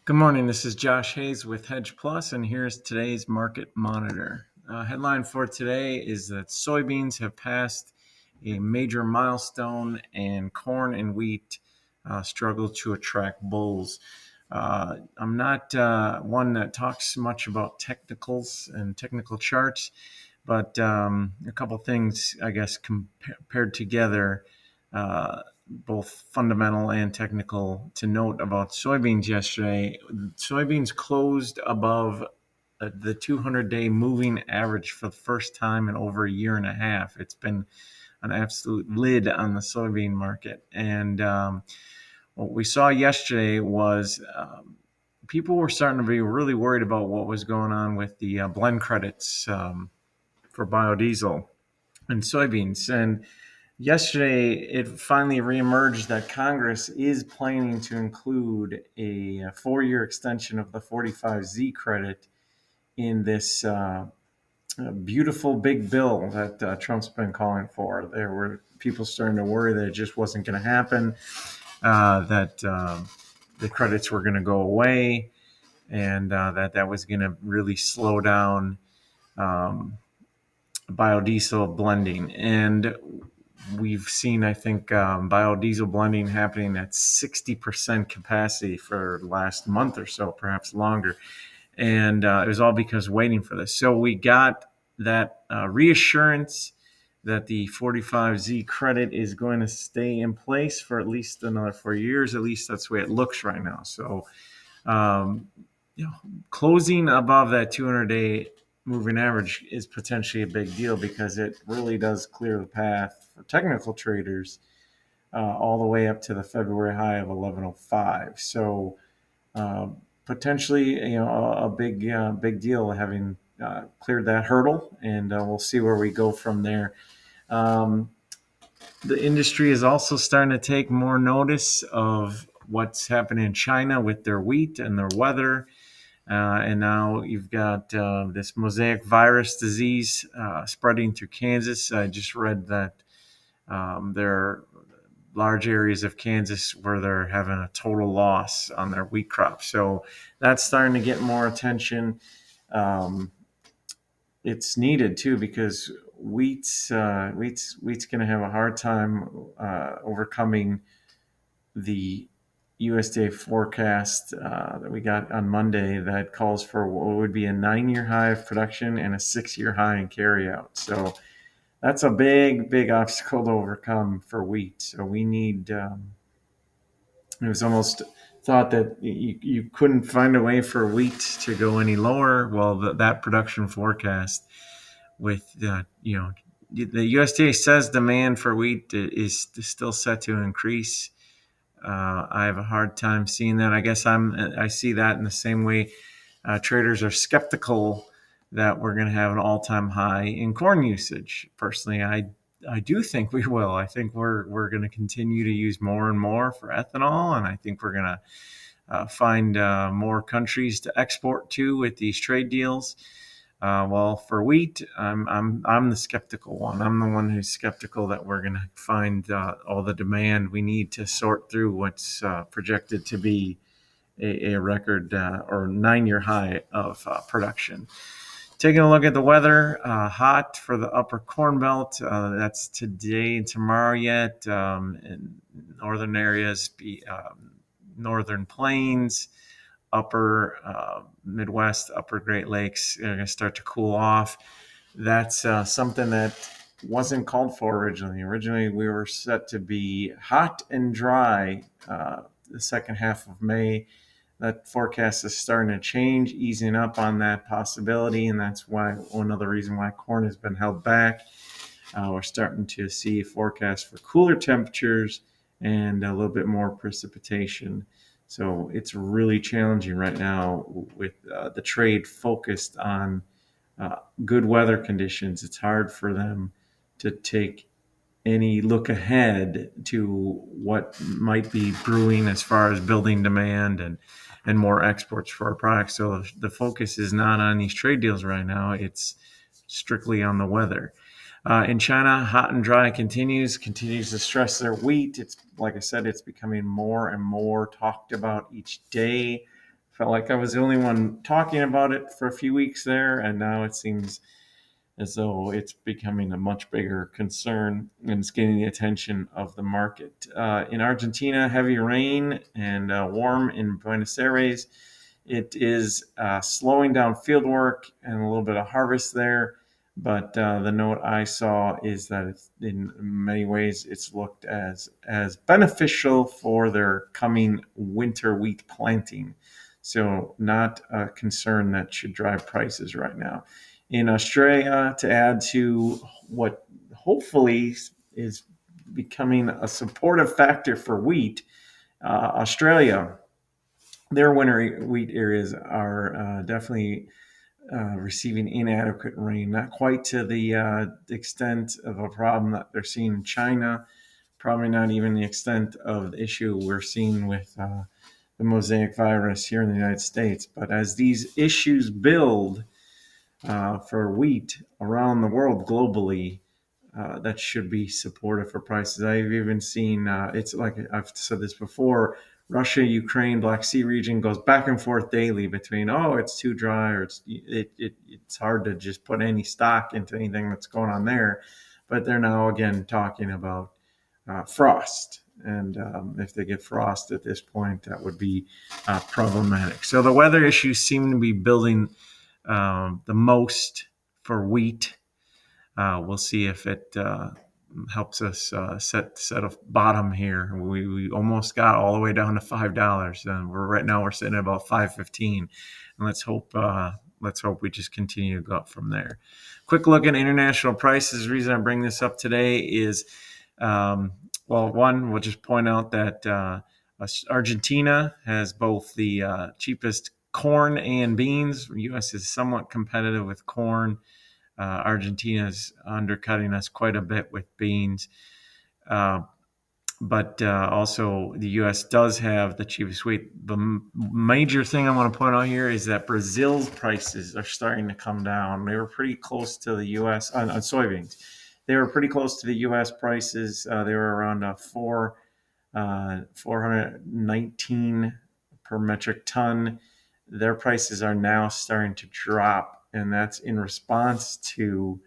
Good morning. This is Josh Hayes with Hedge Plus, and here's today's market monitor. Headline for today is that soybeans have passed a major milestone, and corn and wheat struggle to attract bulls. I'm not one that talks much about technicals and technical charts, but a couple things, I guess, compared together. Both fundamental and technical to note about soybeans yesterday. Soybeans closed above the 200-day moving average for the first time in over a year and a half. It's been an absolute lid on the soybean market. And what we saw yesterday was people were starting to be really worried about what was going on with the blend credits for biodiesel and soybeans. And yesterday, it finally reemerged that Congress is planning to include a 4-year extension of the 45Z credit in this beautiful big bill that Trump's been calling for. There were people starting to worry that it just wasn't going to happen, that the credits were going to go away, and that was going to really slow down biodiesel blending. And we've seen, I think, biodiesel blending happening at 60% capacity for the last month or so, perhaps longer. And it was all because waiting for this. So we got that reassurance that the 45Z credit is going to stay in place for at least another 4 years. At least that's the way it looks right now. So, um, closing above that 200-day moving average is potentially a big deal because it really does clear the path for technical traders all the way up to the February high of 1105. So potentially, a big deal having cleared that hurdle, and we'll see where we go from there. Um, the industry is also starting to take more notice of what's happening in China with their wheat and their weather. And now you've got this mosaic virus disease spreading through Kansas. I just read that there are large areas of Kansas where they're having a total loss on their wheat crop. So that's starting to get more attention. Um, it's needed too because wheat's going to have a hard time overcoming the USDA forecast that we got on Monday that calls for what would be a 9-year high of production and a 6-year high in carryout. So that's a big obstacle to overcome for wheat. So we need. It was almost thought that you couldn't find a way for wheat to go any lower. Well, that production forecast with the USDA says demand for wheat is still set to increase. I have a hard time seeing that. I guess I see that in the same way traders are skeptical that we're going to have an all-time high in corn usage. Personally, I do think we will. I think we're going to continue to use more and more for ethanol, and I think we're going to find more countries to export to with these trade deals. Well, for wheat, I'm the skeptical one. I'm the one who's skeptical that we're going to find all the demand we need to sort through what's projected to be a record or 9-year high of production. Taking a look at the weather, hot for the upper Corn Belt. That's today and tomorrow yet. In northern areas, northern plains, upper Midwest, upper Great Lakes are going to start to cool off. That's something that wasn't called for originally. Originally, we were set to be hot and dry the second half of May. That forecast is starting to change, easing up on that possibility, and that's why another reason why corn has been held back. We're starting to see forecasts for cooler temperatures and a little bit more precipitation. So it's really challenging right now with the trade focused on good weather conditions. It's hard for them to take any look ahead to what might be brewing as far as building demand and more exports for our products. So the focus is not on these trade deals right now. It's strictly on the weather. In China, hot and dry continues to stress their wheat. It's like I said, it's becoming more and more talked about each day. Felt like I was the only one talking about it for a few weeks there, and now it seems as though it's becoming a much bigger concern and it's getting the attention of the market. In Argentina, heavy rain and warm in Buenos Aires. It is slowing down field work and a little bit of harvest there. But the note I saw is that it's, in many ways it's looked as beneficial for their coming winter wheat planting. So not a concern that should drive prices right now. In Australia, to add to what hopefully is becoming a supportive factor for wheat, Australia, their winter wheat areas are definitely receiving inadequate rain, not quite to the extent of a problem that they're seeing in China, probably not even the extent of the issue we're seeing with the mosaic virus here in the United States. But as these issues build for wheat around the world globally, that should be supportive for prices. I've even seen, it's like I've said this before, Russia, Ukraine, Black Sea region goes back and forth daily between, oh, it's too dry, or it's hard to just put any stock into anything that's going on there. But they're now again talking about frost. And if they get frost at this point, that would be problematic. So the weather issues seem to be building the most for wheat. We'll see if it helps us set a bottom here. We almost got all the way down to $5, and we're sitting at about $5.15. And let's hope we just continue to go up from there. Quick look at international prices. The reason I bring this up today is, one, we'll just point out that Argentina has both the cheapest corn and beans. The U.S. is somewhat competitive with corn. Argentina is undercutting us quite a bit with beans. But also the U.S. does have the cheapest wheat. The major thing I want to point out here is that Brazil's prices are starting to come down. They were pretty close to the U.S. on soybeans. They were pretty close to the U.S. prices. They were around 419 per metric ton. Their prices are now starting to drop, and that's in response to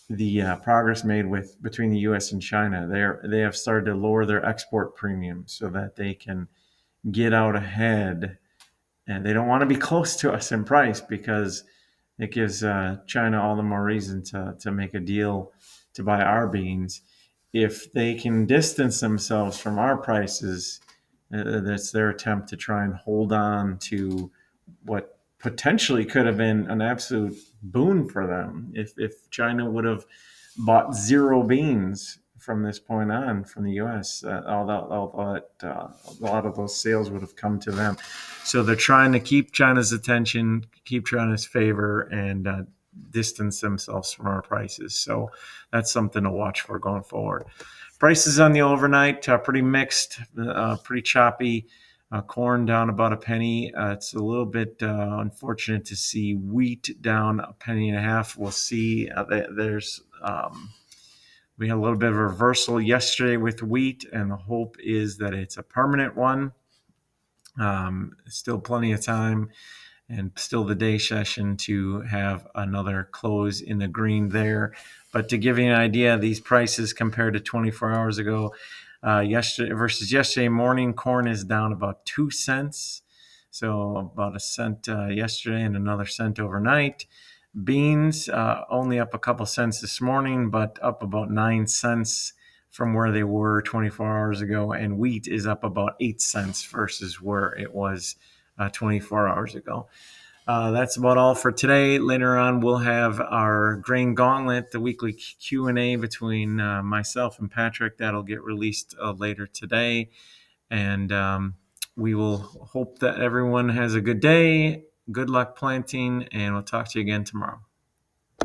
the progress made between the U.S. and China. They have started to lower their export premium so that they can get out ahead, and they don't want to be close to us in price because it gives China all the more reason to make a deal to buy our beans. If they can distance themselves from our prices, that's their attempt to try and hold on to what potentially could have been an absolute boon for them if China would have bought zero beans from this point on from the U.S. A lot of those sales would have come to them. So they're trying to keep China's attention, keep China's favor, and distance themselves from our prices. So that's something to watch for going forward. Prices on the overnight pretty mixed, pretty choppy. Corn down about a penny. It's a little bit unfortunate to see wheat down a penny and a half. We'll see. We had a little bit of a reversal yesterday with wheat, and the hope is that it's a permanent one. Still plenty of time, and still the day session to have another close in the green there. But to give you an idea, these prices compared to 24 hours ago, yesterday morning, corn is down about 2 cents. So about a cent yesterday and another cent overnight. Beans only up a couple cents this morning, but up about 9 cents from where they were 24 hours ago. And wheat is up about 8 cents versus where it was 24 hours ago. That's about all for today. Later on, we'll have our Grain Gauntlet, the weekly Q&A between myself and Patrick. That'll get released later today. And we will hope that everyone has a good day. Good luck planting, and we'll talk to you again tomorrow.